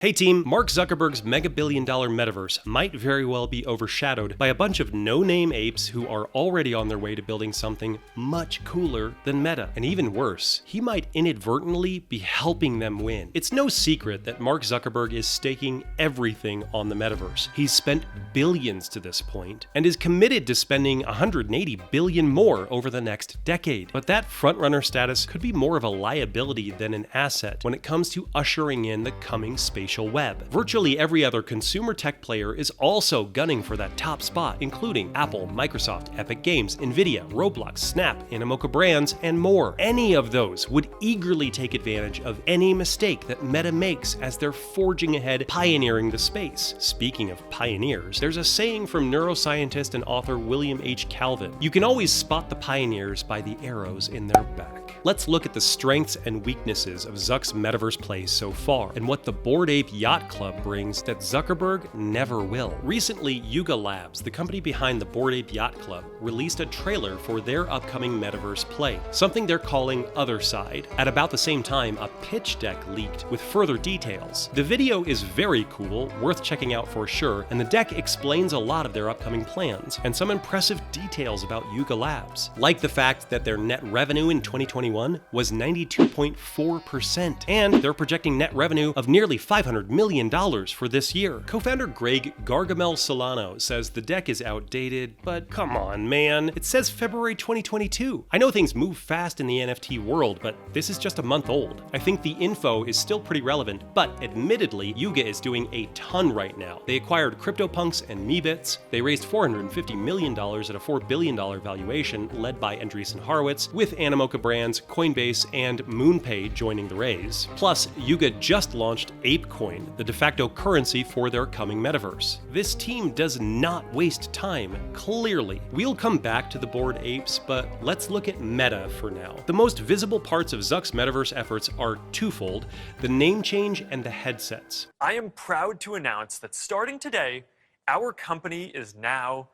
Hey team, Mark Zuckerberg's mega-billion-dollar metaverse might very well be overshadowed by a bunch of no-name apes who are already on their way to building something much cooler than Meta. And even worse, he might inadvertently be helping them win. It's no secret that Mark Zuckerberg is staking everything on the metaverse. He's spent billions to this point and is committed to spending 180 billion more over the next decade. But that frontrunner status could be more of a liability than an asset when it comes to ushering in the coming spatial web. Virtually every other consumer tech player is also gunning for that top spot, including Apple, Microsoft, Epic Games, Nvidia, Roblox, Snap, Animoca Brands, and more. Any of those would eagerly take advantage of any mistake that Meta makes as they're forging ahead, pioneering the space. Speaking of pioneers, there's a saying from neuroscientist and author William H. Calvin: you can always spot the pioneers by the arrows in their back. Let's look at the strengths and weaknesses of Zuck's metaverse play so far, and what the Bored Ape Yacht Club brings that Zuckerberg never will. Recently, Yuga Labs, the company behind the Bored Ape Yacht Club, released a trailer for their upcoming metaverse play, something they're calling Other Side. At about the same time, a pitch deck leaked with further details. The video is very cool, worth checking out for sure, and the deck explains a lot of their upcoming plans, and some impressive details about Yuga Labs, like the fact that their net revenue in 2021 was 92.4%, and they're projecting net revenue of nearly $500 million for this year. Co-founder Greg Gargamel Solano says the deck is outdated, but come on, man. It says February 2022. I know things move fast in the NFT world, but this is just a month old. I think the info is still pretty relevant, but admittedly, Yuga is doing a ton right now. They acquired CryptoPunks and Meebits. They raised $450 million at a $4 billion valuation, led by Andreessen Horowitz, with Animoca Brands, Coinbase, and MoonPay joining the raise. Plus, Yuga just launched ApeCoin, the de facto currency for their coming metaverse. This team does not waste time, clearly. We'll come back to the Bored Apes, but let's look at Meta for now. The most visible parts of Zuck's metaverse efforts are twofold: the name change and the headsets. I am proud to announce that starting today, our company is now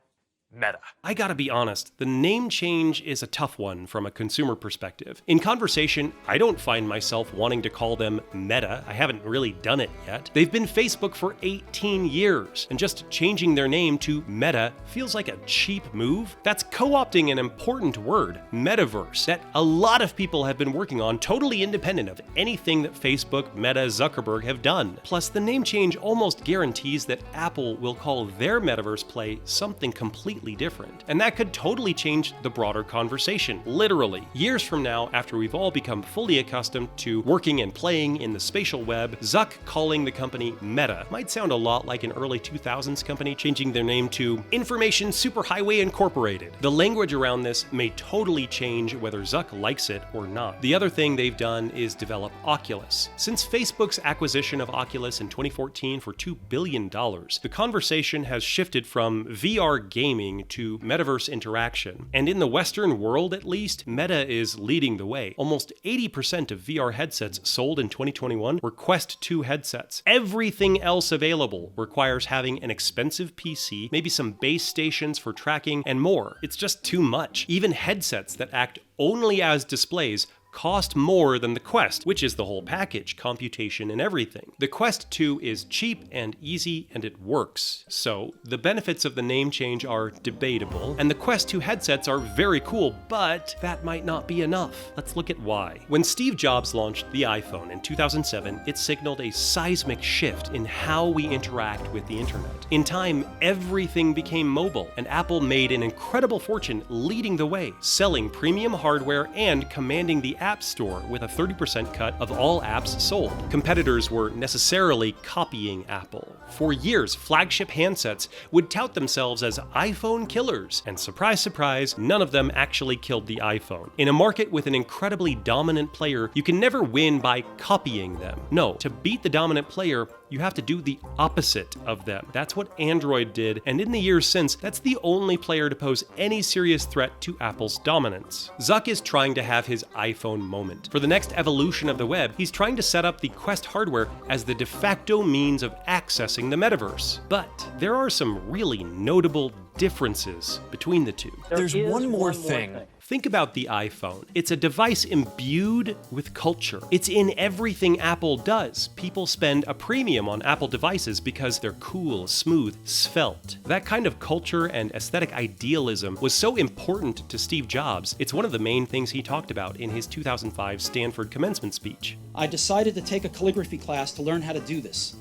Meta. I gotta be honest, the name change is a tough one from a consumer perspective. In conversation, I don't find myself wanting to call them Meta. I haven't really done it yet. They've been Facebook for 18 years, and just changing their name to Meta feels like a cheap move. That's co-opting an important word, Metaverse, that a lot of people have been working on, totally independent of anything that Facebook, Meta, Zuckerberg have done. Plus, the name change almost guarantees that Apple will call their Metaverse play something completely different. And that could totally change the broader conversation, literally. Years from now, after we've all become fully accustomed to working and playing in the spatial web, Zuck calling the company Meta might sound a lot like an early 2000s company changing their name to Information Superhighway Incorporated. The language around this may totally change whether Zuck likes it or not. The other thing they've done is develop Oculus. Since Facebook's acquisition of Oculus in 2014 for $2 billion, the conversation has shifted from VR gaming to metaverse interaction. And in the Western world, at least, Meta is leading the way. Almost 80% of VR headsets sold in 2021 were Quest 2 headsets. Everything else available requires having an expensive PC, maybe some base stations for tracking, and more. It's just too much. Even headsets that act only as displays cost more than the Quest, which is the whole package, computation and everything. The Quest 2 is cheap and easy, and it works. So, the benefits of the name change are debatable, and the Quest 2 headsets are very cool, but that might not be enough. Let's look at why. When Steve Jobs launched the iPhone in 2007, it signaled a seismic shift in how we interact with the internet. In time, everything became mobile, and Apple made an incredible fortune leading the way, selling premium hardware and commanding the App Store with a 30% cut of all apps sold. Competitors were necessarily copying Apple. For years, flagship handsets would tout themselves as iPhone killers, and surprise, surprise, none of them actually killed the iPhone. In a market with an incredibly dominant player, you can never win by copying them. No, to beat the dominant player, you have to do the opposite of them. That's what Android did, and in the years since, that's the only player to pose any serious threat to Apple's dominance. Zuck is trying to have his iPhone moment. For the next evolution of the web, he's trying to set up the Quest hardware as the de facto means of accessing the metaverse. But there are some really notable differences between the two. There's one more thing. Think about the iPhone. It's a device imbued with culture. It's in everything Apple does. People spend a premium on Apple devices because they're cool, smooth, svelte. That kind of culture and aesthetic idealism was so important to Steve Jobs, it's one of the main things he talked about in his 2005 Stanford commencement speech. I decided to take a calligraphy class to learn how to do this.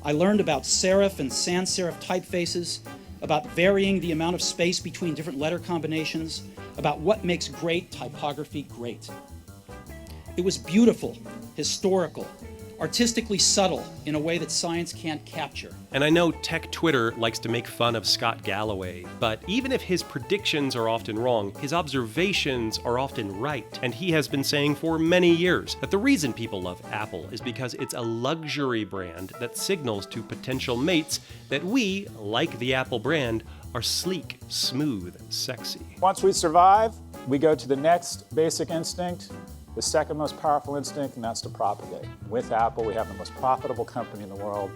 I learned about serif and sans serif typefaces, about varying the amount of space between different letter combinations, about what makes great typography great. It was beautiful, historical, artistically subtle in a way that science can't capture. And I know tech Twitter likes to make fun of Scott Galloway, but even if his predictions are often wrong, his observations are often right. And he has been saying for many years that the reason people love Apple is because it's a luxury brand that signals to potential mates that we, like the Apple brand, are sleek, smooth, sexy. Once we survive, we go to the next basic instinct, the second most powerful instinct, and that's to propagate. With Apple, we have the most profitable company in the world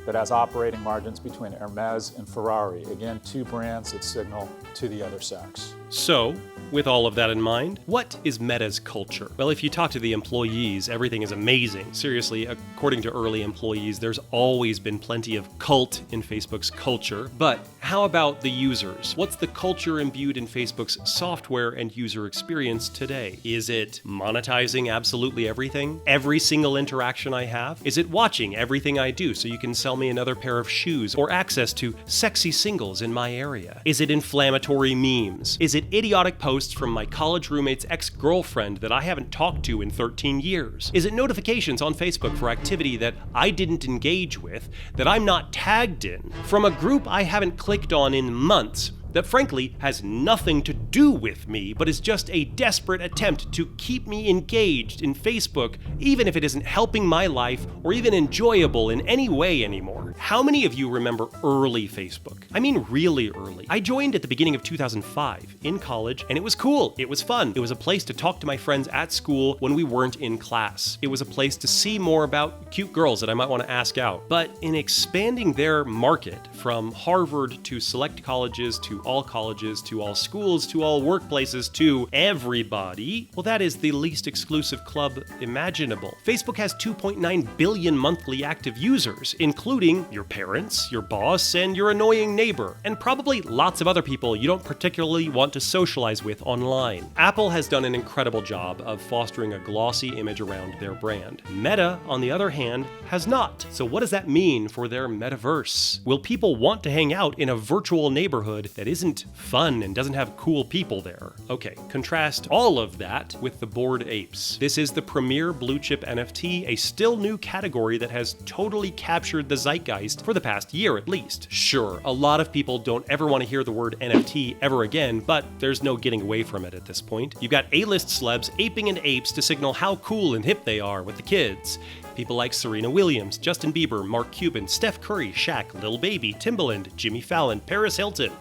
that has operating margins between Hermes and Ferrari. Again, two brands that signal to the other sex. So, with all of that in mind, what is Meta's culture? Well, if you talk to the employees, everything is amazing. Seriously, according to early employees, there's always been plenty of cult in Facebook's culture. But how about the users? What's the culture imbued in Facebook's software and user experience today? Is it monetizing absolutely everything? Every single interaction I have? Is it watching everything I do so you can sell me another pair of shoes or access to sexy singles in my area? Is it inflammatory memes? Is it idiotic posts from my college roommate's ex-girlfriend that I haven't talked to in 13 years? Is it notifications on Facebook for activity that I didn't engage with, that I'm not tagged in, from a group I haven't clicked on in months, that frankly has nothing to do with me, but is just a desperate attempt to keep me engaged in Facebook, even if it isn't helping my life or even enjoyable in any way anymore? How many of you remember early Facebook? I mean really early. I joined at the beginning of 2005 in college, and it was cool. It was fun. It was a place to talk to my friends at school when we weren't in class. It was a place to see more about cute girls that I might want to ask out. But in expanding their market from Harvard to select colleges to all colleges, to all schools, to all workplaces, to everybody, well, that is the least exclusive club imaginable. Facebook has 2.9 billion monthly active users, including your parents, your boss, and your annoying neighbor, and probably lots of other people you don't particularly want to socialize with online. Apple has done an incredible job of fostering a glossy image around their brand. Meta, on the other hand, has not. So what does that mean for their metaverse? Will people want to hang out in a virtual neighborhood that isn't fun and doesn't have cool people there? Okay, contrast all of that with the Bored Apes. This is the premier blue chip NFT, a still new category that has totally captured the zeitgeist for the past year at least. Sure, a lot of people don't ever want to hear the word NFT ever again, but there's no getting away from it at this point. You've got A-list celebs aping an apes to signal how cool and hip they are with the kids. People like Serena Williams, Justin Bieber, Mark Cuban, Steph Curry, Shaq, Lil Baby, Timbaland, Jimmy Fallon, Paris Hilton.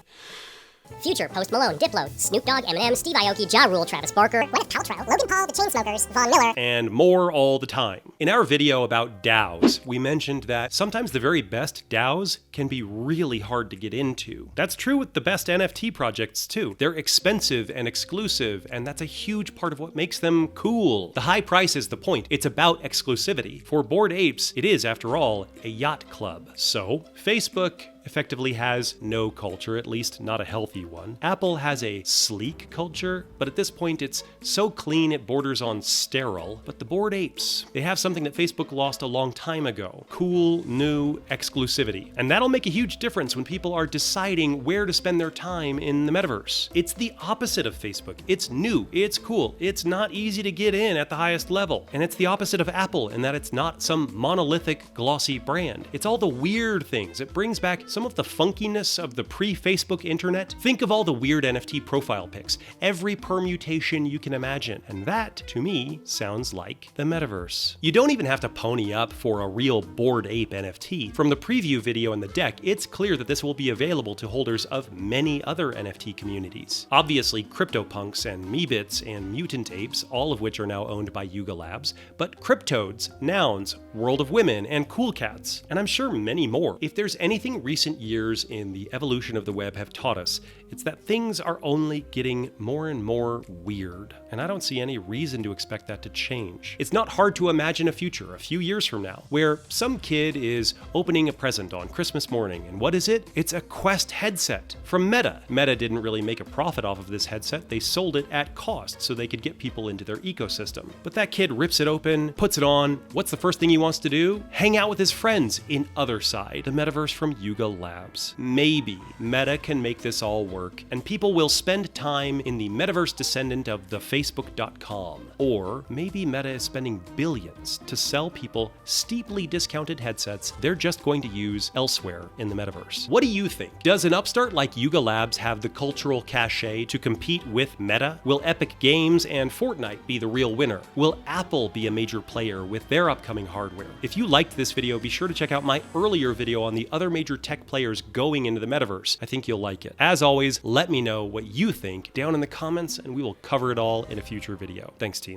Future, Post Malone, Diplo, Snoop Dogg, Eminem, Steve Aoki, Ja Rule, Travis Barker, Gwyneth Paltrow, Logan Paul, The Chainsmokers, Von Miller, and more all the time. In our video about DAOs, we mentioned that sometimes the very best DAOs can be really hard to get into. That's true with the best NFT projects too. They're expensive and exclusive, and that's a huge part of what makes them cool. The high price is the point. It's about exclusivity. For Bored Apes, it is, after all, a yacht club. So, Facebook effectively has no culture, at least not a healthy one. Apple has a sleek culture, but at this point it's so clean it borders on sterile. But the Bored Apes, they have something that Facebook lost a long time ago. Cool, new exclusivity. And that'll make a huge difference when people are deciding where to spend their time in the metaverse. It's the opposite of Facebook. It's new, it's cool, it's not easy to get in at the highest level. And it's the opposite of Apple in that it's not some monolithic, glossy brand. It's all the weird things. It brings back some of the funkiness of the pre-Facebook internet. Think of all the weird NFT profile pics, every permutation you can imagine, and that, to me, sounds like the metaverse. You don't even have to pony up for a real Bored Ape NFT. From the preview video and the deck, it's clear that this will be available to holders of many other NFT communities. Obviously, CryptoPunks and Meebits and Mutant Apes, all of which are now owned by Yuga Labs, but Cryptodes, Nouns, World of Women, and Cool Cats, and I'm sure many more. If there's anything recent recent years in the evolution of the web have taught us, it's that things are only getting more and more weird. And I don't see any reason to expect that to change. It's not hard to imagine a future a few years from now where some kid is opening a present on Christmas morning, and what is it? It's a Quest headset from Meta. Meta didn't really make a profit off of this headset. They sold it at cost so they could get people into their ecosystem. But that kid rips it open, puts it on. What's the first thing he wants to do? Hang out with his friends in Otherside, the metaverse from Yuga Labs. Maybe Meta can make this all work, and people will spend time in the metaverse descendant of the Facebook.com. Or maybe Meta is spending billions to sell people steeply discounted headsets they're just going to use elsewhere in the metaverse. What do you think? Does an upstart like Yuga Labs have the cultural cachet to compete with Meta? Will Epic Games and Fortnite be the real winner? Will Apple be a major player with their upcoming hardware? If you liked this video, be sure to check out my earlier video on the other major tech players going into the metaverse. I think you'll like it. As always, let me know what you think down in the comments, and we will cover it all in a future video. Thanks, team.